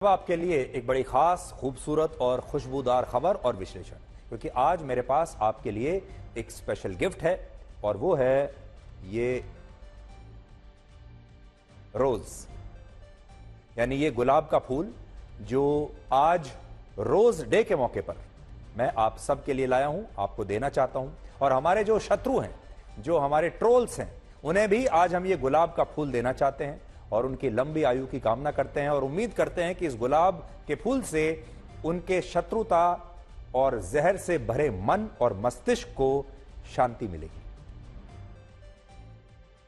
अब आपके लिए एक बड़ी खास, खूबसूरत और खुशबूदार खबर और विश्लेषण, क्योंकि आज मेरे पास आपके लिए एक स्पेशल गिफ्ट है और वो है ये रोज, यानी ये गुलाब का फूल जो आज रोज डे के मौके पर मैं आप सबके लिए लाया हूं, आपको देना चाहता हूं। और हमारे जो शत्रु हैं, जो हमारे ट्रोल्स हैं, उन्हें भी आज हम ये गुलाब का फूल देना चाहते हैं और उनकी लंबी आयु की कामना करते हैं और उम्मीद करते हैं कि इस गुलाब के फूल से उनके शत्रुता और जहर से भरे मन और मस्तिष्क को शांति मिलेगी।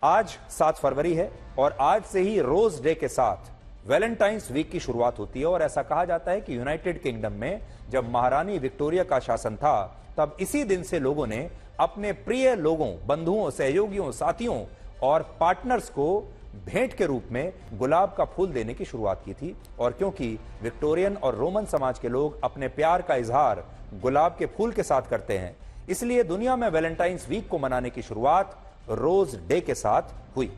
आज 7 फरवरी है और आज से ही रोज डे के साथ वैलेंटाइंस वीक की शुरुआत होती है। और ऐसा कहा जाता है कि यूनाइटेड किंगडम में जब महारानी विक्टोरिया का शासन था, तब इसी दिन से लोगों ने अपने प्रिय लोगों, बंधुओं, सहयोगियों, साथियों और पार्टनर्स को भेंट के रूप में गुलाब का फूल देने की शुरुआत की थी। और क्योंकि विक्टोरियन और रोमन समाज के लोग अपने प्यार का इजहार गुलाब के फूल के साथ करते हैं, इसलिए दुनिया में वैलेंटाइंस वीक को मनाने की शुरुआत रोज डे के साथ हुई।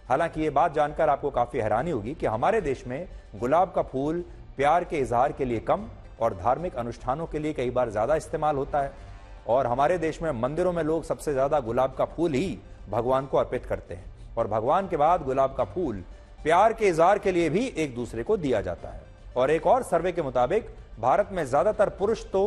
हालांकि ये बात जानकर आपको काफी हैरानी होगी कि हमारे देश में गुलाब का फूल प्यार के इजहार के लिए कम और धार्मिक अनुष्ठानों के लिए कई बार ज्यादा इस्तेमाल होता है। और हमारे देश में मंदिरों में लोग सबसे ज्यादा गुलाब का फूल ही भगवान को अर्पित करते हैं और भगवान के बाद गुलाब का फूल प्यार के इजहार के लिए भी एक दूसरे को दिया जाता है। और एक और सर्वे के मुताबिक भारत में ज्यादातर पुरुष तो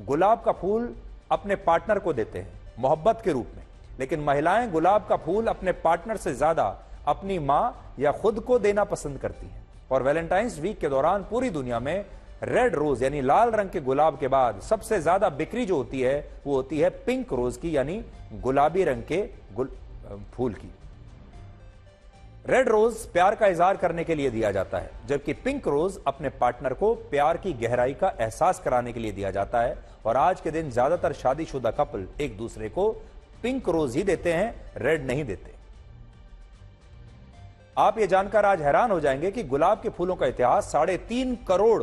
गुलाब का फूल अपने पार्टनर को देते हैं मोहब्बत के रूप में, लेकिन महिलाएं गुलाब का फूल अपने पार्टनर से ज्यादा अपनी मां या खुद को देना पसंद करती हैं। और वैलेंटाइंस वीक के दौरान पूरी दुनिया में रेड रोज यानी लाल रंग के गुलाब के बाद सबसे ज्यादा बिक्री जो होती है वो होती है पिंक रोज की, यानी गुलाबी रंग के फूल की। रेड रोज प्यार का इजहार करने के लिए दिया जाता है, जबकि पिंक रोज अपने पार्टनर को प्यार की गहराई का एहसास कराने के लिए दिया जाता है। और आज के दिन ज्यादातर शादीशुदा कपल एक दूसरे को पिंक रोज ही देते हैं, रेड नहीं देते। आप ये जानकर आज हैरान हो जाएंगे कि गुलाब के फूलों का इतिहास 3.5 करोड़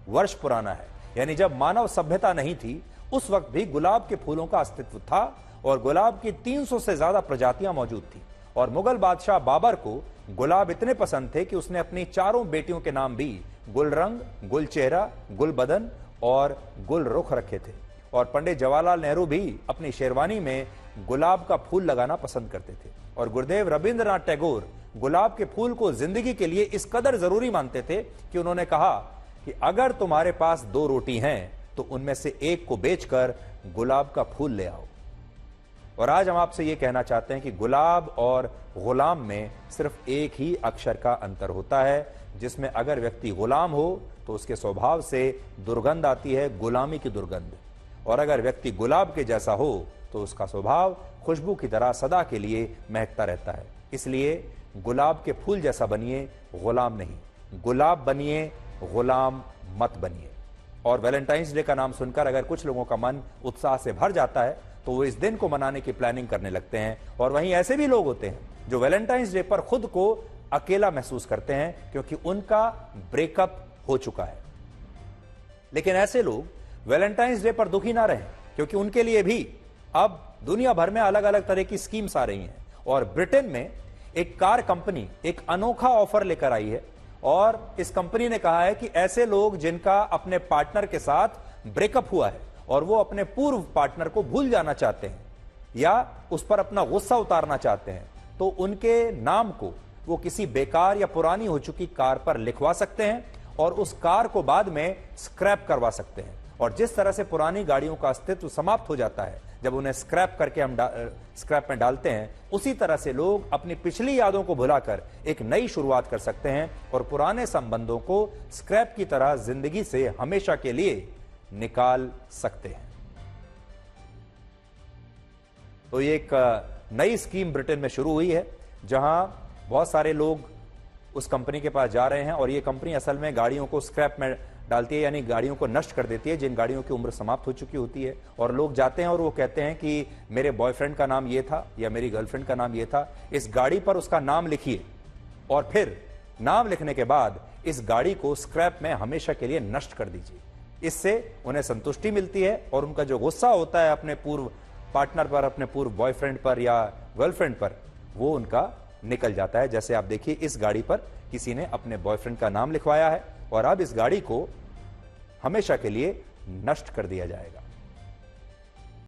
वर्ष पुराना है। यानी जब मानव सभ्यता नहीं थी, उस वक्त भी गुलाब के फूलों का अस्तित्व था और गुलाब की 300 से ज्यादा प्रजातियां मौजूद थी। और मुगल बादशाह बाबर को गुलाब इतने पसंद थे कि उसने अपनी 4 बेटियों के नाम भी गुलरंग, गुलचेहरा, गुलबदन और गुलरुख रखे थे। और पंडित जवाहरलाल नेहरू भी अपनी शेरवानी में गुलाब का फूल लगाना पसंद करते थे। और गुरुदेव रविंद्रनाथ टैगोर गुलाब के फूल को जिंदगी के लिए इस कदर जरूरी मानते थे कि उन्होंने कहा कि अगर तुम्हारे पास 2 रोटी हैं तो उनमें से एक को बेचकर गुलाब का फूल ले आओ। और आज हम आपसे यह कहना चाहते हैं कि गुलाब और गुलाम में सिर्फ एक ही अक्षर का अंतर होता है, जिसमें अगर व्यक्ति गुलाम हो तो उसके स्वभाव से दुर्गंध आती है, गुलामी की दुर्गंध। और अगर व्यक्ति गुलाब के जैसा हो तो उसका स्वभाव खुशबू की तरह सदा के लिए महकता रहता है। इसलिए गुलाब के फूल जैसा बनिए, गुलाम नहीं। गुलाब बनिए, गुलाम मत बनिए। और वैलेंटाइंस डे का नाम सुनकर अगर कुछ लोगों का मन उत्साह से भर जाता है तो वो इस दिन को मनाने की प्लानिंग करने लगते हैं। और वहीं ऐसे भी लोग होते हैं जो वैलेंटाइंस डे पर खुद को अकेला महसूस करते हैं क्योंकि उनका ब्रेकअप हो चुका है। लेकिन ऐसे लोग वैलेंटाइंस डे पर दुखी ना रहें, क्योंकि उनके लिए भी अब दुनिया भर में अलग अलग तरह की स्कीम्स आ रही हैं। और ब्रिटेन में एक कार कंपनी एक अनोखा ऑफर लेकर आई है और इस कंपनी ने कहा है कि ऐसे लोग जिनका अपने पार्टनर के साथ ब्रेकअप हुआ है और वो अपने पूर्व पार्टनर को भूल जाना चाहते हैं या उस पर अपना गुस्सा उतारना चाहते हैं, तो उनके नाम को वो किसी बेकार या पुरानी हो चुकी कार पर लिखवा सकते हैं और उस कार को बाद में स्क्रैप करवा सकते हैं। और जिस तरह से पुरानी गाड़ियों का अस्तित्व समाप्त हो जाता है जब उन्हें स्क्रैप करके हम स्क्रैप में डालते हैं, उसी तरह से लोग अपनी पिछली यादों को भुलाकर एक नई शुरुआत कर सकते हैं और पुराने संबंधों को स्क्रैप की तरह जिंदगी से हमेशा के लिए निकाल सकते हैं। तो ये एक नई स्कीम ब्रिटेन में शुरू हुई है जहां बहुत सारे लोग उस कंपनी के पास जा रहे हैं और ये कंपनी असल में गाड़ियों को स्क्रैप में डालती है, यानी गाड़ियों को नष्ट कर देती है जिन गाड़ियों की उम्र समाप्त हो चुकी होती है। और लोग जाते हैं और वो कहते हैं कि मेरे बॉयफ्रेंड का नाम ये था या मेरी गर्लफ्रेंड का नाम ये था, इस गाड़ी पर उसका नाम लिखिए और फिर नाम लिखने के बाद इस गाड़ी को स्क्रैप में हमेशा के लिए नष्ट कर दीजिए। इससे उन्हें संतुष्टि मिलती है और उनका जो गुस्सा होता है अपने पूर्व पार्टनर पर, अपने पूर्व बॉयफ्रेंड पर या गर्लफ्रेंड पर, वो उनका निकल जाता है। जैसे आप देखिए, इस गाड़ी पर किसी ने अपने बॉयफ्रेंड का नाम लिखवाया है और अब इस गाड़ी को हमेशा के लिए नष्ट कर दिया जाएगा।